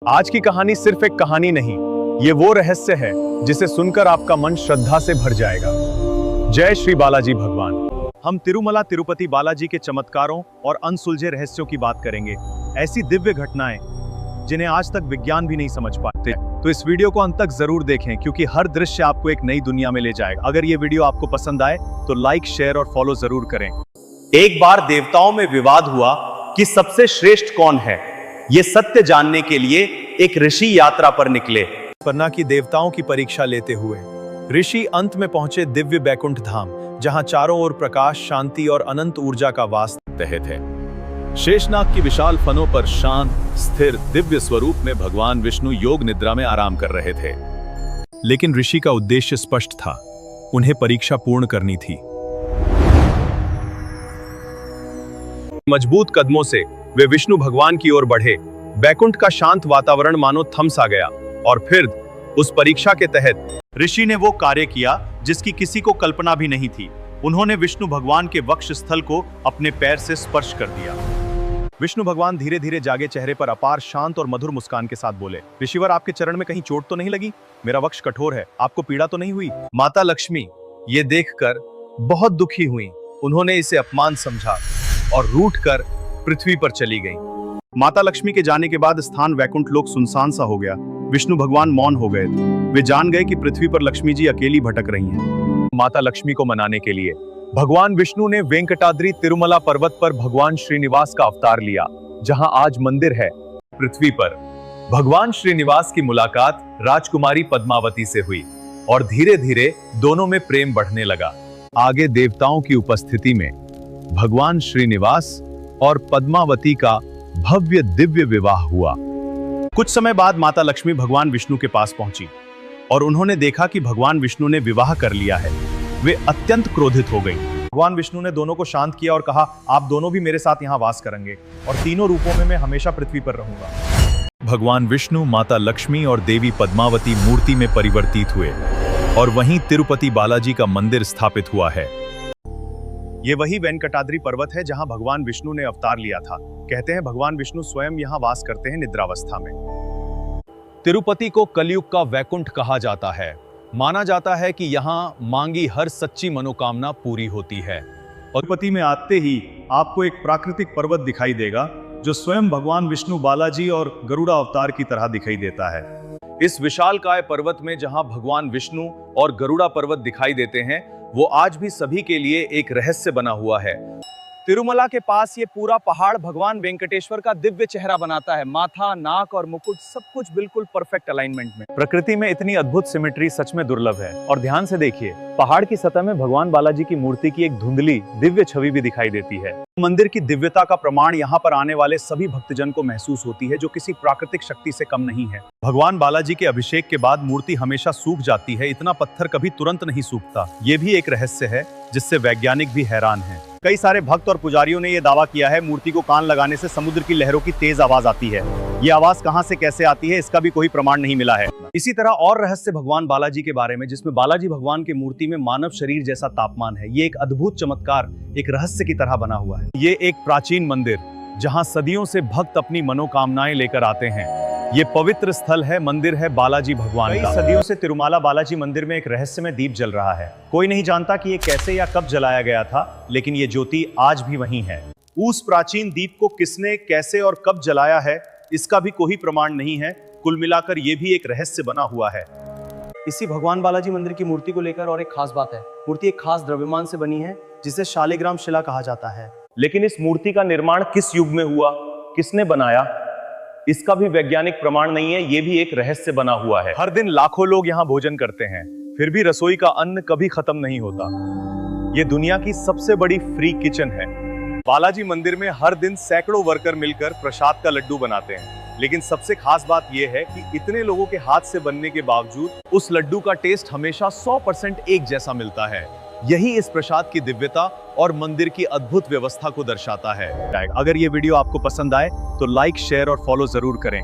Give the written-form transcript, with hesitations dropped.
आज की कहानी सिर्फ एक कहानी नहीं, ये वो रहस्य है जिसे सुनकर आपका मन श्रद्धा से भर जाएगा। जय श्री बालाजी भगवान। हम तिरुमला तिरुपति बालाजी के चमत्कारों और अनसुलझे रहस्यों की बात करेंगे। ऐसी दिव्य घटनाएं जिन्हें आज तक विज्ञान भी नहीं समझ पाते। तो इस वीडियो को अंत तक जरूर देखें, क्योंकि हर दृश्य आपको एक नई दुनिया में ले जाएगा। अगर ये वीडियो आपको पसंद आए तो लाइक, शेयर और फॉलो जरूर करें। एक बार देवताओं में विवाद हुआ कि सबसे श्रेष्ठ कौन है। ये सत्य जानने के लिए एक ऋषि यात्रा पर निकले। परना की देवताओं की परीक्षा लेते हुए ऋषि अंत में पहुंचे दिव्य बैकुंठ धाम, जहां चारों ओर प्रकाश, शांति और अनंत ऊर्जा का वास तहत है। शेषनाग की विशाल फनों पर शांत स्थिर दिव्य स्वरूप में भगवान विष्णु योग निद्रा में आराम कर रहे थे। लेकिन ऋषि का उद्देश्य स्पष्ट था, उन्हें परीक्षा पूर्ण करनी थी। मजबूत कदमों से वे विष्णु भगवान की ओर बढ़े। बैकुंठ का शांत वातावरण मानो थम सा गया, और फिर उस परीक्षा के तहत ऋषि ने वो कार्य किया जिसकी किसी को कल्पना भी नहीं थी। उन्होंने विष्णु भगवान के वक्ष स्थल को अपने पैर से स्पर्श कर दिया। विष्णु भगवान धीरे धीरे जागे चेहरे पर अपार शांत और मधुर मुस्कान के साथ बोले, ऋषिवर, आपके चरण में कहीं चोट तो नहीं लगी? मेरा वक्ष कठोर है, आपको पीड़ा तो नहीं हुई? माता लक्ष्मी ये देखकर बहुत दुखी हुई। उन्होंने इसे अपमान समझा और रूठकर पृथ्वी पर चली गई। माता लक्ष्मी के जाने के बाद स्थान वैकुंठ लोक सुनसान सा हो गया। विष्णु भगवान मौन हो गए थे। वे जान गए कि पृथ्वी पर लक्ष्मी जी अकेली भटक रही हैं। माता लक्ष्मी को मनाने के लिए भगवान विष्णु ने वेंकटाद्रि तिरुमला पर्वत पर भगवान श्रीनिवास का अवतार लिया, जहां आज मंदिर है। पृथ्वी पर भगवान श्रीनिवास की मुलाकात राजकुमारी पद्मावती से हुई और धीरे धीरे दोनों में प्रेम बढ़ने लगा। आगे देवताओं की उपस्थिति में भगवान श्रीनिवास और पद्मावती का भव्य दिव्य विवाह हुआ। कुछ समय बाद माता लक्ष्मी भगवान विष्णु के पास पहुंची और उन्होंने देखा कि भगवान विष्णु ने विवाह कर लिया है। वे अत्यंत क्रोधित हो गईं। भगवान विष्णु ने दोनों को शांत किया और कहा, आप दोनों भी मेरे साथ यहाँ वास करेंगे और तीनों रूपों में मैं हमेशा पृथ्वी पर रहूंगा। भगवान विष्णु, माता लक्ष्मी और देवी पद्मावती मूर्ति में परिवर्तित हुए और वहीं तिरुपति बालाजी का मंदिर स्थापित हुआ है। ये वही वेंकटाद्रि पर्वत है जहां भगवान विष्णु ने अवतार लिया था। कहते हैं भगवान विष्णु स्वयं यहां वास करते हैं निद्रावस्था में। तिरुपति को कलयुग का वैकुंठ कहा जाता है। माना जाता है कि यहां मांगी हर सच्ची मनोकामना पूरी होती है। और तिरुपति में आते ही आपको एक प्राकृतिक पर्वत दिखाई देगा जो स्वयं भगवान विष्णु, बालाजी और गरुड़ा अवतार की तरह दिखाई देता है। इस विशालकाय पर्वत में जहां भगवान विष्णु और गरुड़ा पर्वत दिखाई देते हैं, वो आज भी सभी के लिए एक रहस्य बना हुआ है। तिरुमला के पास ये पूरा पहाड़ भगवान वेंकटेश्वर का दिव्य चेहरा बनाता है। माथा, नाक और मुकुट सब कुछ बिल्कुल परफेक्ट अलाइनमेंट में। प्रकृति में इतनी अद्भुत सिमेट्री सच में दुर्लभ है। और ध्यान से देखिए, पहाड़ की सतह में भगवान बालाजी की मूर्ति की एक धुंधली दिव्य छवि भी दिखाई देती है। मंदिर की दिव्यता का प्रमाण यहाँ पर आने वाले सभी भक्तजन को महसूस होती है, जो किसी प्राकृतिक शक्ति से कम नहीं है। भगवान बालाजी के अभिषेक के बाद मूर्ति हमेशा सूख जाती है। इतना पत्थर कभी तुरंत नहीं सूखता। ये भी एक रहस्य है जिससे वैज्ञानिक भी हैरान हैं। कई सारे भक्त और पुजारियों ने यह दावा किया है, मूर्ति को कान लगाने से समुद्र की लहरों की तेज आवाज आती है। ये आवाज कहां से कैसे आती है, इसका भी कोई प्रमाण नहीं मिला है। इसी तरह और रहस्य भगवान बालाजी के बारे में, जिसमें बालाजी भगवान की मूर्ति में मानव शरीर जैसा तापमान है। ये एक अद्भुत चमत्कार एक रहस्य की तरह बना हुआ है। ये एक प्राचीन मंदिर जहां सदियों से भक्त अपनी मनोकामनाएं लेकर आते हैं। ये पवित्र स्थल है, मंदिर है बालाजी भगवान का। कई सदियों से तिरुमाला बालाजी मंदिर में एक रहस्यमय दीप जल रहा है। कोई नहीं जानता कि ये कैसे या कब जलाया गया था, लेकिन ये ज्योति आज भी वहीं है। उस प्राचीन दीप को किसने, कैसे और कब जलाया है, इसका भी कोई प्रमाण नहीं है। कुल मिलाकर ये भी एक रहस्य बना हुआ है। इसी भगवान बालाजी मंदिर की मूर्ति को लेकर और एक खास बात है। मूर्ति एक खास द्रव्यमान से बनी है जिसे शालिग्राम शिला कहा जाता है। लेकिन इस मूर्ति का निर्माण किस युग में हुआ, किसने बनाया, इसका भी वैज्ञानिक प्रमाण नहीं है। ये भी एक रहस्य बना हुआ है। हर दिन लाखों लोग यहाँ भोजन करते हैं, फिर भी रसोई का अन्न कभी खत्म नहीं होता। ये दुनिया की सबसे बड़ी फ्री किचन है। बालाजी मंदिर में हर दिन सैकड़ों वर्कर मिलकर प्रसाद का लड्डू बनाते हैं। लेकिन सबसे खास बात यह है कि इतने लोगों के हाथ से बनने के बावजूद उस लड्डू का टेस्ट हमेशा 100% एक जैसा मिलता है। यही इस प्रसाद की दिव्यता और मंदिर की अद्भुत व्यवस्था को दर्शाता है। अगर ये वीडियो आपको पसंद आए तो लाइक, शेयर और फॉलो जरूर करें।